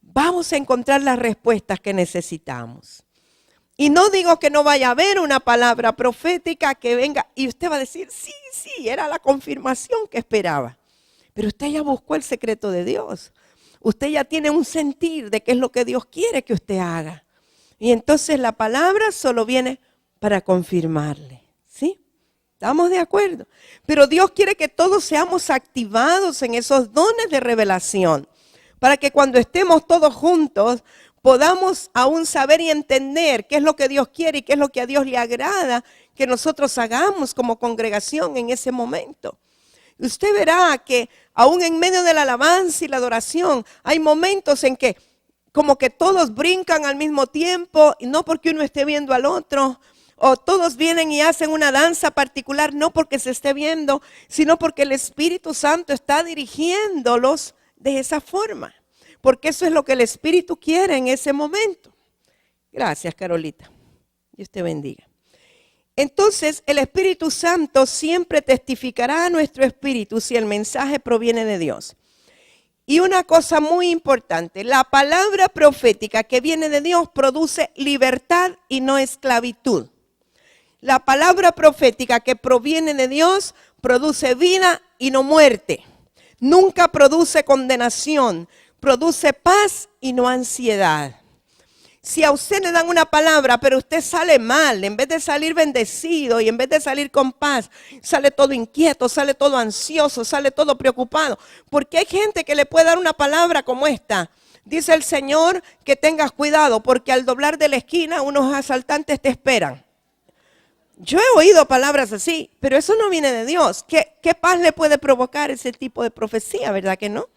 vamos a encontrar las respuestas que necesitamos. Y no digo que no vaya a haber una palabra profética que venga y usted va a decir, sí, era la confirmación que esperaba. Pero usted ya buscó el secreto de Dios. Usted ya tiene un sentir de qué es lo que Dios quiere que usted haga. Y entonces la palabra solo viene para confirmarle. ¿Sí? ¿Estamos de acuerdo? Pero Dios quiere que todos seamos activados en esos dones de revelación. Para que cuando estemos todos juntos podamos aún saber y entender qué es lo que Dios quiere y qué es lo que a Dios le agrada que nosotros hagamos como congregación en ese momento. Usted verá que aún en medio de la alabanza y la adoración hay momentos en que como que todos brincan al mismo tiempo, y no porque uno esté viendo al otro, o todos vienen y hacen una danza particular, no porque se esté viendo, sino porque el Espíritu Santo está dirigiéndolos de esa forma. Porque eso es lo que el Espíritu quiere en ese momento. Gracias, Carolita. Dios te bendiga. Entonces, el Espíritu Santo siempre testificará a nuestro espíritu si el mensaje proviene de Dios. Y una cosa muy importante, la palabra profética que viene de Dios produce libertad y no esclavitud. La palabra profética que proviene de Dios produce vida y no muerte. Nunca produce condenación. Produce paz y no ansiedad. Si a usted le dan una palabra, pero usted sale mal, en vez de salir bendecido y en vez de salir con paz, sale todo inquieto, sale todo ansioso, sale todo preocupado. Porque hay gente que le puede dar una palabra como esta. Dice el Señor que tengas cuidado porque al doblar de la esquina unos asaltantes te esperan. Yo he oído palabras así, pero eso no viene de Dios. ¿Qué paz le puede provocar ese tipo de profecía, verdad que no?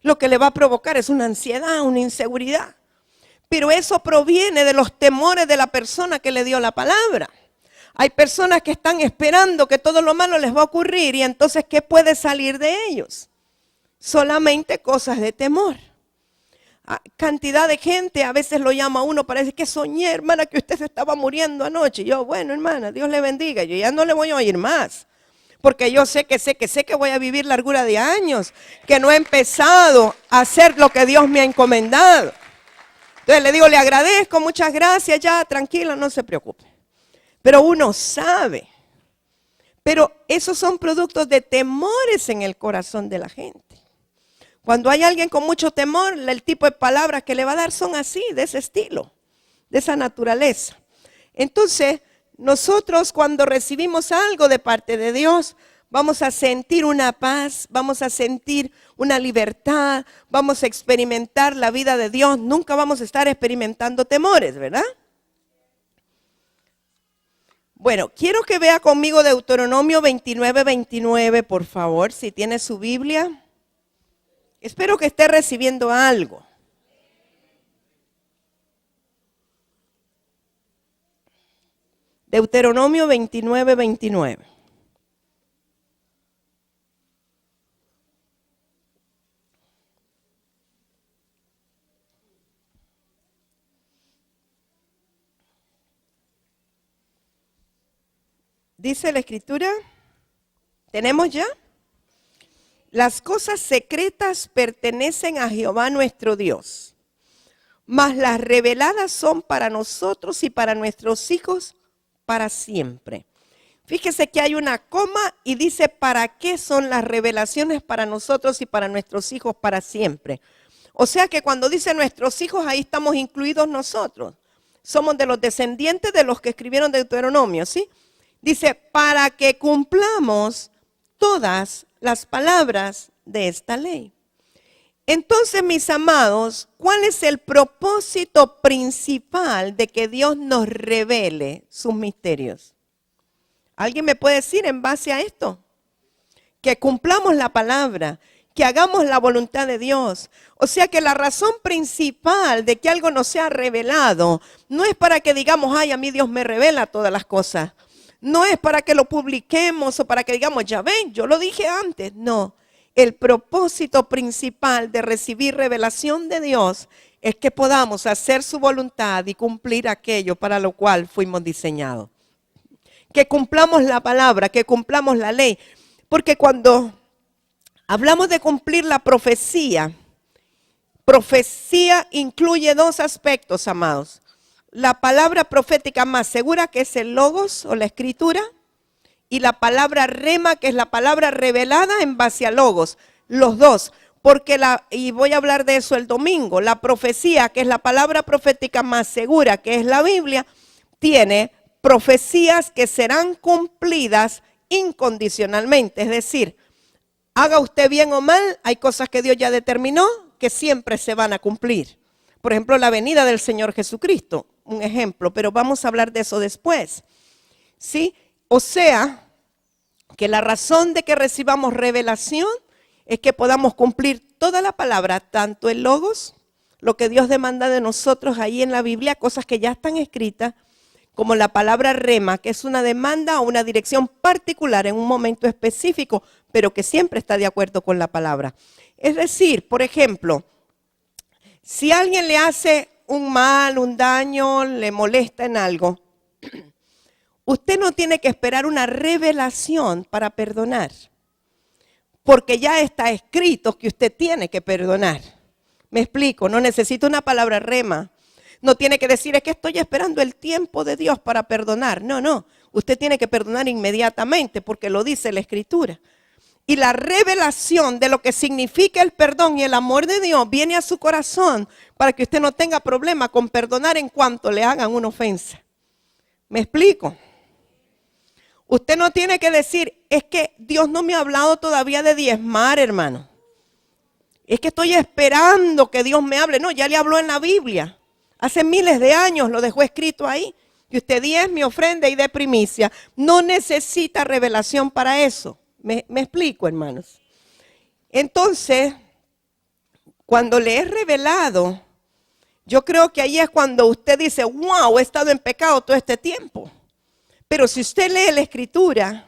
Lo que le va a provocar es una ansiedad, una inseguridad. Pero eso proviene de los temores de la persona que le dio la palabra. Hay personas que están esperando que todo lo malo les va a ocurrir y entonces ¿qué puede salir de ellos? Solamente cosas de temor. Cantidad de gente a veces lo llama a uno, parece que soñé, hermana, que usted se estaba muriendo anoche. Yo, bueno, hermana, Dios le bendiga, yo ya no le voy a oír más. porque yo sé que voy a vivir largura de años, que no he empezado a hacer lo que Dios me ha encomendado. Entonces le digo, le agradezco, muchas gracias, ya, tranquila, no se preocupe. Pero uno sabe. Pero esos son productos de temores en el corazón de la gente. Cuando hay alguien con mucho temor, el tipo de palabras que le va a dar son así, de ese estilo, de esa naturaleza. Entonces, nosotros cuando recibimos algo de parte de Dios, vamos a sentir una paz, vamos a sentir una libertad, vamos a experimentar la vida de Dios. Nunca vamos a estar experimentando temores, ¿verdad? Bueno, quiero que vea conmigo Deuteronomio 29:29, por favor, si tiene su Biblia. Espero que esté recibiendo algo. Deuteronomio 29:29. Dice la Escritura, ¿tenemos ya? Las cosas secretas pertenecen a Jehová nuestro Dios, mas las reveladas son para nosotros y para nuestros hijos para siempre. Fíjese que hay una coma y dice para qué son las revelaciones para nosotros y para nuestros hijos para siempre. O sea que cuando dice nuestros hijos, ahí estamos incluidos nosotros. Somos de los descendientes de los que escribieron Deuteronomio, ¿sí? Dice, para que cumplamos todas las palabras de esta ley. Entonces, mis amados, ¿cuál es el propósito principal de que Dios nos revele sus misterios? ¿Alguien me puede decir en base a esto? Que cumplamos la palabra, que hagamos la voluntad de Dios. O sea que la razón principal de que algo nos sea revelado no es para que digamos, ay, a mí Dios me revela todas las cosas. No es para que lo publiquemos o para que digamos, ya ven, yo lo dije antes. No, el propósito principal de recibir revelación de Dios es que podamos hacer su voluntad y cumplir aquello para lo cual fuimos diseñados. Que cumplamos la palabra, que cumplamos la ley. Porque cuando hablamos de cumplir la profecía, profecía incluye dos aspectos, amados. La palabra profética más segura, que es el logos o la escritura, y la palabra rema, que es la palabra revelada en base a logos. Los dos, porque y voy a hablar de eso el domingo, la profecía, que es la palabra profética más segura, que es la Biblia, tiene profecías que serán cumplidas incondicionalmente. Es decir, haga usted bien o mal, hay cosas que Dios ya determinó que siempre se van a cumplir. Por ejemplo, la venida del Señor Jesucristo, un ejemplo, pero vamos a hablar de eso después. ¿Sí? O sea, que la razón de que recibamos revelación es que podamos cumplir toda la palabra, tanto el logos, lo que Dios demanda de nosotros ahí en la Biblia, cosas que ya están escritas, como la palabra rema, que es una demanda o una dirección particular en un momento específico, pero que siempre está de acuerdo con la palabra. Es decir, por ejemplo, si alguien le hace un mal, un daño, le molesta en algo, usted no tiene que esperar una revelación para perdonar, porque ya está escrito que usted tiene que perdonar. Me explico, no necesita una palabra rema. No tiene que decir, es que estoy esperando el tiempo de Dios para perdonar. No, no, usted tiene que perdonar inmediatamente porque lo dice la Escritura. Y la revelación de lo que significa el perdón y el amor de Dios viene a su corazón para que usted no tenga problema con perdonar en cuanto le hagan una ofensa. ¿Me explico? Usted no tiene que decir, es que Dios no me ha hablado todavía de diezmar, hermano. Es que estoy esperando que Dios me hable. No, ya le habló en la Biblia. Hace miles de años lo dejó escrito ahí. Que usted diezme, ofrenda y dé primicia. No necesita revelación para eso. ¿Me explico, hermanos? Entonces, cuando le es revelado, yo creo que ahí es cuando usted dice, wow, he estado en pecado todo este tiempo. Pero si usted lee la Escritura,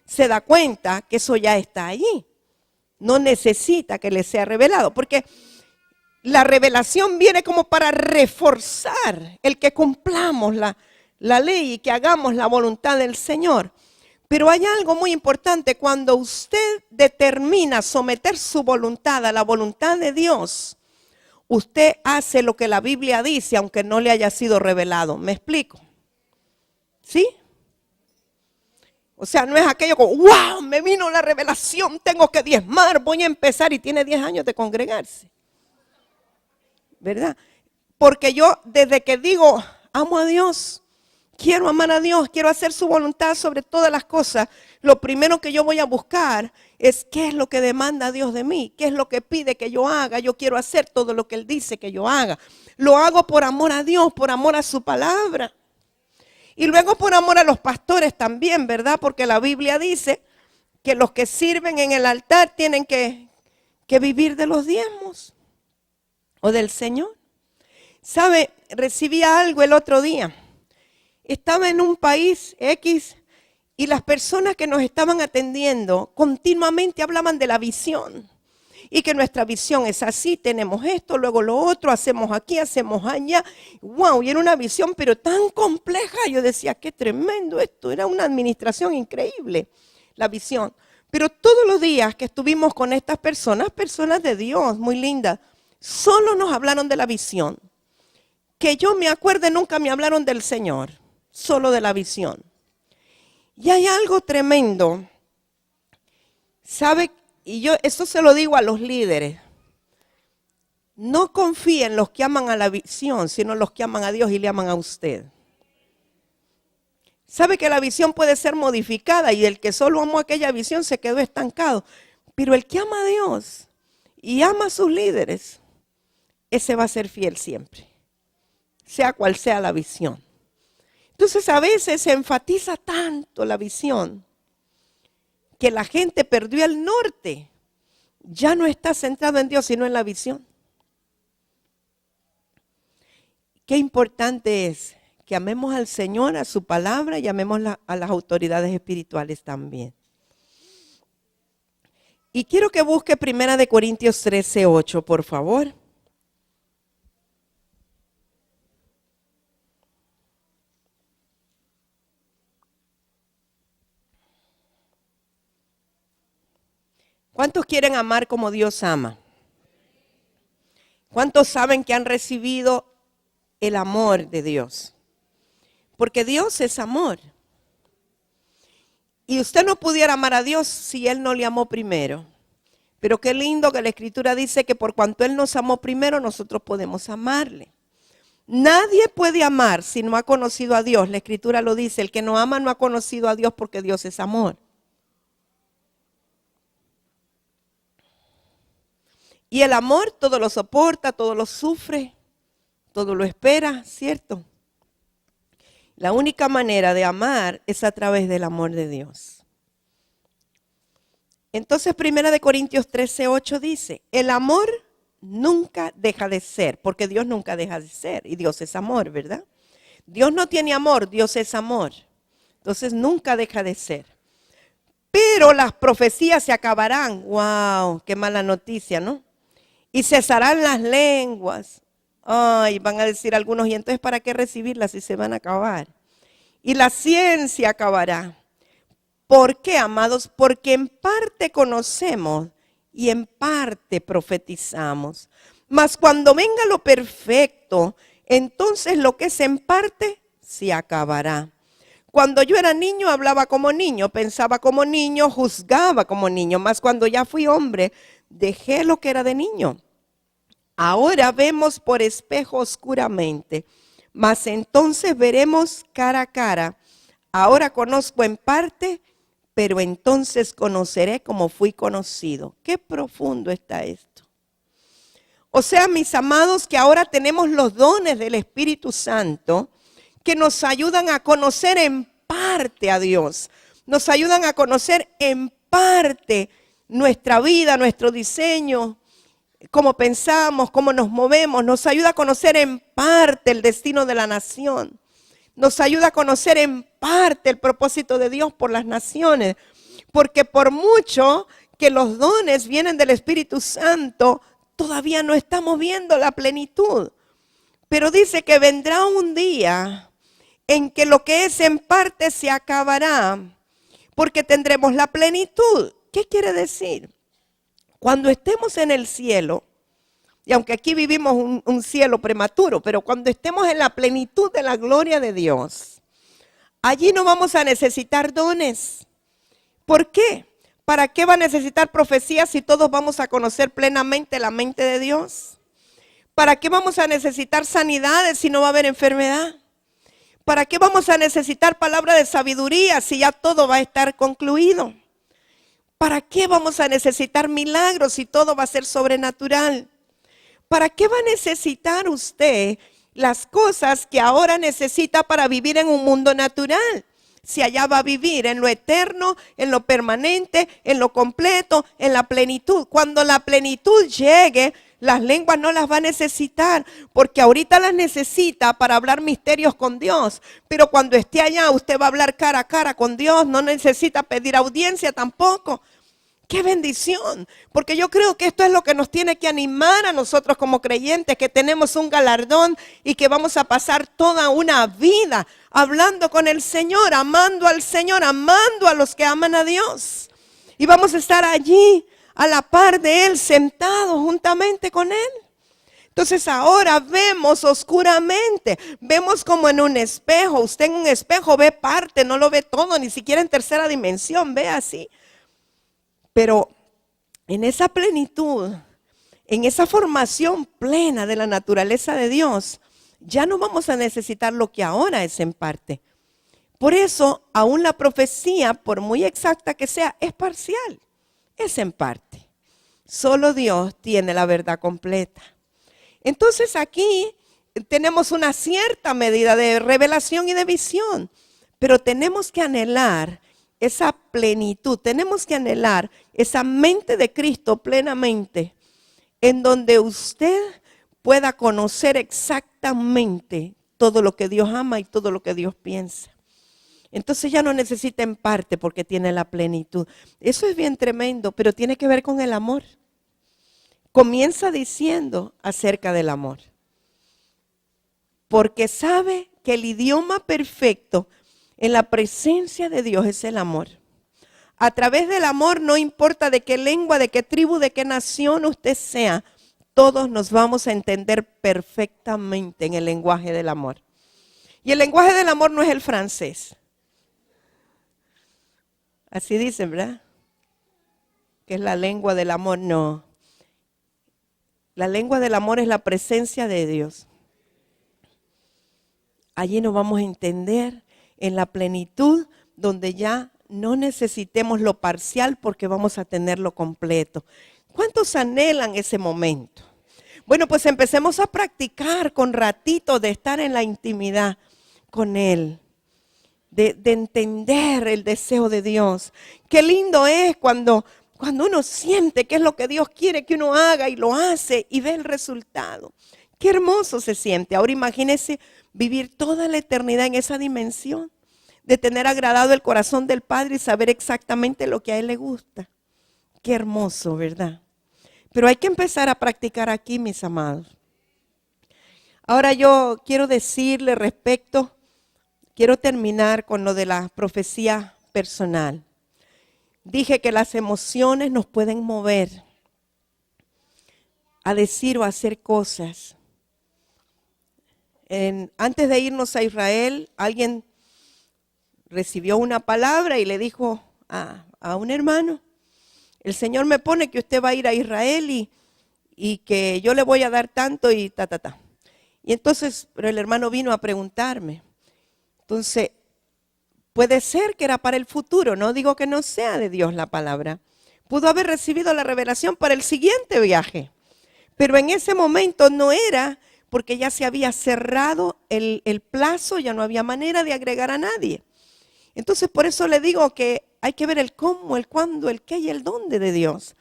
se da cuenta que eso ya está allí. No necesita que le sea revelado, porque la revelación viene como para reforzar el que cumplamos la ley y que hagamos la voluntad del Señor. Pero hay algo muy importante, cuando usted determina someter su voluntad a la voluntad de Dios, usted hace lo que la Biblia dice, aunque no le haya sido revelado. ¿Me explico? ¿Sí? O sea, no es aquello como, wow, me vino la revelación, tengo que diezmar, voy a empezar, y tiene 10 años de congregarse. ¿Verdad? Porque yo desde que digo, amo a Dios, quiero amar a Dios, quiero hacer su voluntad sobre todas las cosas, lo primero que yo voy a buscar es qué es lo que demanda Dios de mí, qué es lo que pide que yo haga. Yo quiero hacer todo lo que Él dice que yo haga. Lo hago por amor a Dios, por amor a su palabra. Y luego por amor a los pastores también, ¿verdad? Porque la Biblia dice que los que sirven en el altar tienen que vivir de los diezmos o del Señor. ¿Sabe? Recibí algo el otro día. Estaba en un país X y las personas que nos estaban atendiendo continuamente hablaban de la visión. Y que nuestra visión es así, tenemos esto, luego lo otro, hacemos aquí, hacemos allá. Wow, y era una visión pero tan compleja. Yo decía, qué tremendo esto, era una administración increíble, la visión. Pero todos los días que estuvimos con estas personas, personas de Dios, muy lindas, solo nos hablaron de la visión. Que yo me acuerde, nunca me hablaron del Señor, solo de la visión. Y hay algo tremendo, ¿sabe? Y yo esto se lo digo a los líderes. No confíen en los que aman a la visión, sino los que aman a Dios y le aman a usted. Sabe que la visión puede ser modificada y el que solo amó aquella visión se quedó estancado. Pero el que ama a Dios y ama a sus líderes, ese va a ser fiel siempre, sea cual sea la visión. Entonces a veces se enfatiza tanto la visión que la gente perdió el norte. Ya no está centrado en Dios, sino en la visión. Qué importante es que amemos al Señor, a su palabra, y amemos a las autoridades espirituales también. Y quiero que busque 1 Corintios 13:8, por favor. ¿Cuántos quieren amar como Dios ama? ¿Cuántos saben que han recibido el amor de Dios? Porque Dios es amor. Y usted no pudiera amar a Dios si Él no le amó primero. Pero qué lindo que la Escritura dice que por cuanto Él nos amó primero, nosotros podemos amarle. Nadie puede amar si no ha conocido a Dios. La Escritura lo dice, el que no ama no ha conocido a Dios porque Dios es amor. Y el amor todo lo soporta, todo lo sufre, todo lo espera, ¿cierto? La única manera de amar es a través del amor de Dios. Entonces 1 Corintios 13:8 dice, el amor nunca deja de ser, porque Dios nunca deja de ser, y Dios es amor, ¿verdad? Dios no tiene amor, Dios es amor. Entonces nunca deja de ser. Pero las profecías se acabarán. ¡Wow! ¡Qué mala noticia!, ¿no? Y cesarán las lenguas. Ay, van a decir algunos, ¿y entonces para qué recibirlas si se van a acabar? Y la ciencia acabará. ¿Por qué, amados? Porque en parte conocemos y en parte profetizamos. Mas cuando venga lo perfecto, entonces lo que es en parte se acabará. Cuando yo era niño hablaba como niño, pensaba como niño, juzgaba como niño. Mas cuando ya fui hombre, dejé lo que era de niño. Ahora vemos por espejo oscuramente, mas entonces veremos cara a cara. Ahora conozco en parte, pero entonces conoceré como fui conocido. Qué profundo está esto. O sea, mis amados, que ahora tenemos los dones del Espíritu Santo que nos ayudan a conocer en parte a Dios. Nos ayudan a conocer en parte nuestra vida, nuestro diseño, cómo pensamos, cómo nos movemos. Nos ayuda a conocer en parte el destino de la nación. Nos ayuda a conocer en parte el propósito de Dios por las naciones. Porque por mucho que los dones vienen del Espíritu Santo, todavía no estamos viendo la plenitud. Pero dice que vendrá un día en que lo que es en parte se acabará. porque tendremos la plenitud. ¿Qué quiere decir? Cuando estemos en el cielo, y aunque aquí vivimos un cielo prematuro, pero cuando estemos en la plenitud de la gloria de Dios, allí no vamos a necesitar dones. ¿Por qué? ¿Para qué va a necesitar profecía si todos vamos a conocer plenamente la mente de Dios? ¿Para qué vamos a necesitar sanidades si no va a haber enfermedad? ¿Para qué vamos a necesitar palabra de sabiduría si ya todo va a estar concluido? ¿Para qué vamos a necesitar milagros si todo va a ser sobrenatural? ¿Para qué va a necesitar usted las cosas que ahora necesita para vivir en un mundo natural? Si allá va a vivir en lo eterno, en lo permanente, en lo completo, en la plenitud. Cuando la plenitud llegue, las lenguas no las va a necesitar, porque ahorita las necesita para hablar misterios con Dios. Pero cuando esté allá, usted va a hablar cara a cara con Dios, no necesita pedir audiencia tampoco. ¡Qué bendición! Porque yo creo que esto es lo que nos tiene que animar a nosotros como creyentes, que tenemos un galardón y que vamos a pasar toda una vida hablando con el Señor, amando al Señor, amando a los que aman a Dios. Y vamos a estar allí a la par de Él, sentados juntamente con Él. Entonces ahora vemos oscuramente, vemos como en un espejo. Usted en un espejo ve parte, no lo ve todo, ni siquiera en tercera dimensión, ve así. Pero en esa plenitud, en esa formación plena de la naturaleza de Dios, ya no vamos a necesitar lo que ahora es en parte. Por eso, aún la profecía, por muy exacta que sea, es parcial, es en parte. Solo Dios tiene la verdad completa. Entonces aquí tenemos una cierta medida de revelación y de visión, pero tenemos que anhelar esa plenitud, tenemos que anhelar esa mente de Cristo plenamente, en donde usted pueda conocer exactamente todo lo que Dios ama y todo lo que Dios piensa. Entonces ya no necesita en parte porque tiene la plenitud. Eso es bien tremendo, pero tiene que ver con el amor. Comienza diciendo acerca del amor, porque sabe que el idioma perfecto en la presencia de Dios es el amor. A través del amor, no importa de qué lengua, de qué tribu, de qué nación usted sea, todos nos vamos a entender perfectamente en el lenguaje del amor. Y el lenguaje del amor no es el francés. Así dicen, ¿verdad? Que es la lengua del amor. No. La lengua del amor es la presencia de Dios. Allí nos vamos a entender en la plenitud, donde ya no necesitemos lo parcial porque vamos a tener lo completo. ¿Cuántos anhelan ese momento? Bueno, pues empecemos a practicar con ratitos de estar en la intimidad con Él, de entender el deseo de Dios. Qué lindo es cuando uno siente qué es lo que Dios quiere que uno haga y lo hace y ve el resultado. Qué hermoso se siente. Ahora imagínese vivir toda la eternidad en esa dimensión, de tener agradado el corazón del Padre y saber exactamente lo que a Él le gusta. Qué hermoso, ¿verdad? Pero hay que empezar a practicar aquí, mis amados. Ahora yo quiero decirle quiero terminar con lo de la profecía personal. Dije que las emociones nos pueden mover a decir o a hacer cosas. Antes de irnos a Israel, alguien recibió una palabra y le dijo a un hermano: el Señor me pone que usted va a ir a Israel y que yo le voy a dar tanto y ta. Y entonces, pero el hermano vino a preguntarme. Entonces, puede ser que era para el futuro, no digo que no sea de Dios la palabra. Pudo haber recibido la revelación para el siguiente viaje, pero en ese momento no era, porque ya se había cerrado el plazo, ya no había manera de agregar a nadie. Entonces, por eso le digo que hay que ver el cómo, el cuándo, el qué y el dónde de Dios.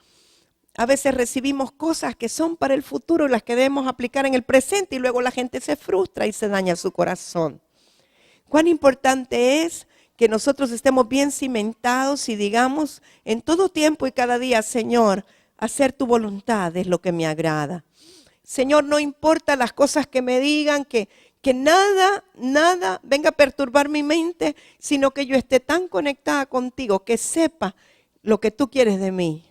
A veces recibimos cosas que son para el futuro, las que debemos aplicar en el presente, y luego la gente se frustra y se daña su corazón. Cuán importante es que nosotros estemos bien cimentados y digamos en todo tiempo y cada día: Señor, hacer tu voluntad es lo que me agrada. Señor, no importa las cosas que me digan, que Que nada venga a perturbar mi mente, sino que yo esté tan conectada contigo, que sepa lo que tú quieres de mí.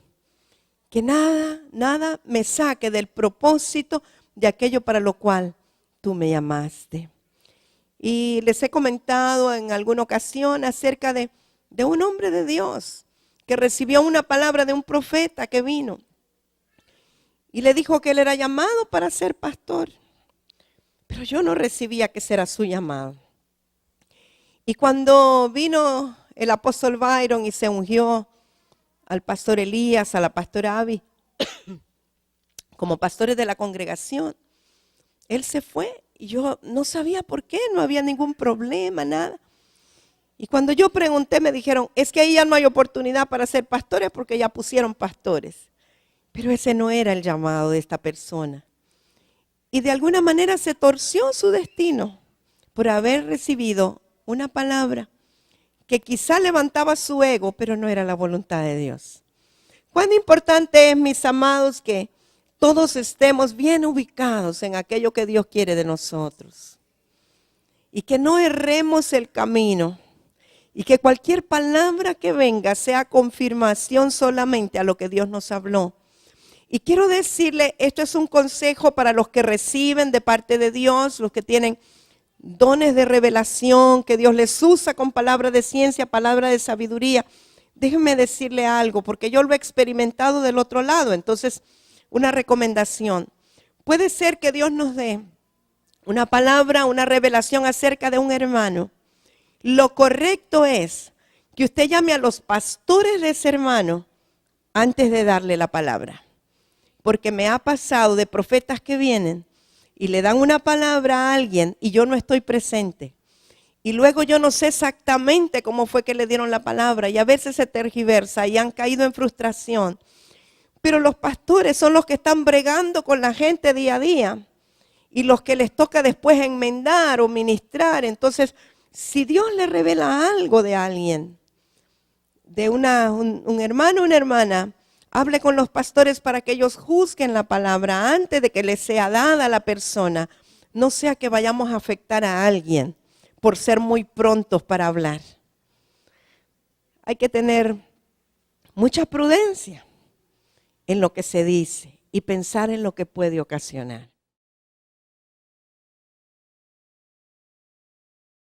Que nada me saque del propósito de aquello para lo cual tú me llamaste. Y les he comentado en alguna ocasión acerca de un hombre de Dios que recibió una palabra de un profeta que vino y le dijo que él era llamado para ser pastor. Pero yo no recibía que ese era su llamado. Y cuando vino el apóstol Byron y se ungió al pastor Elías, a la pastora Abby, como pastores de la congregación, él se fue y yo no sabía por qué, no había ningún problema, nada. Y cuando yo pregunté me dijeron, es que ahí ya no hay oportunidad para ser pastores porque ya pusieron pastores. Pero ese no era el llamado de esta persona. Y de alguna manera se torció su destino por haber recibido una palabra que quizá levantaba su ego, pero no era la voluntad de Dios. Cuán importante es, mis amados, que todos estemos bien ubicados en aquello que Dios quiere de nosotros. Y que no erremos el camino. Y que cualquier palabra que venga sea confirmación solamente a lo que Dios nos habló. Y quiero decirle, esto es un consejo para los que reciben de parte de Dios, los que tienen dones de revelación, que Dios les usa con palabra de ciencia, palabra de sabiduría. Déjenme decirle algo, porque yo lo he experimentado del otro lado. Entonces, una recomendación. Puede ser que Dios nos dé una palabra, una revelación acerca de un hermano. Lo correcto es que usted llame a los pastores de ese hermano antes de darle la palabra. Porque me ha pasado de profetas que vienen y le dan una palabra a alguien y yo no estoy presente. Y luego yo no sé exactamente cómo fue que le dieron la palabra y a veces se tergiversa y han caído en frustración. Pero los pastores son los que están bregando con la gente día a día y los que les toca después enmendar o ministrar. Entonces, si Dios le revela algo de alguien, de un hermano o una hermana, hable con los pastores para que ellos juzguen la palabra antes de que les sea dada a la persona. No sea que vayamos a afectar a alguien por ser muy prontos para hablar. Hay que tener mucha prudencia en lo que se dice y pensar en lo que puede ocasionar.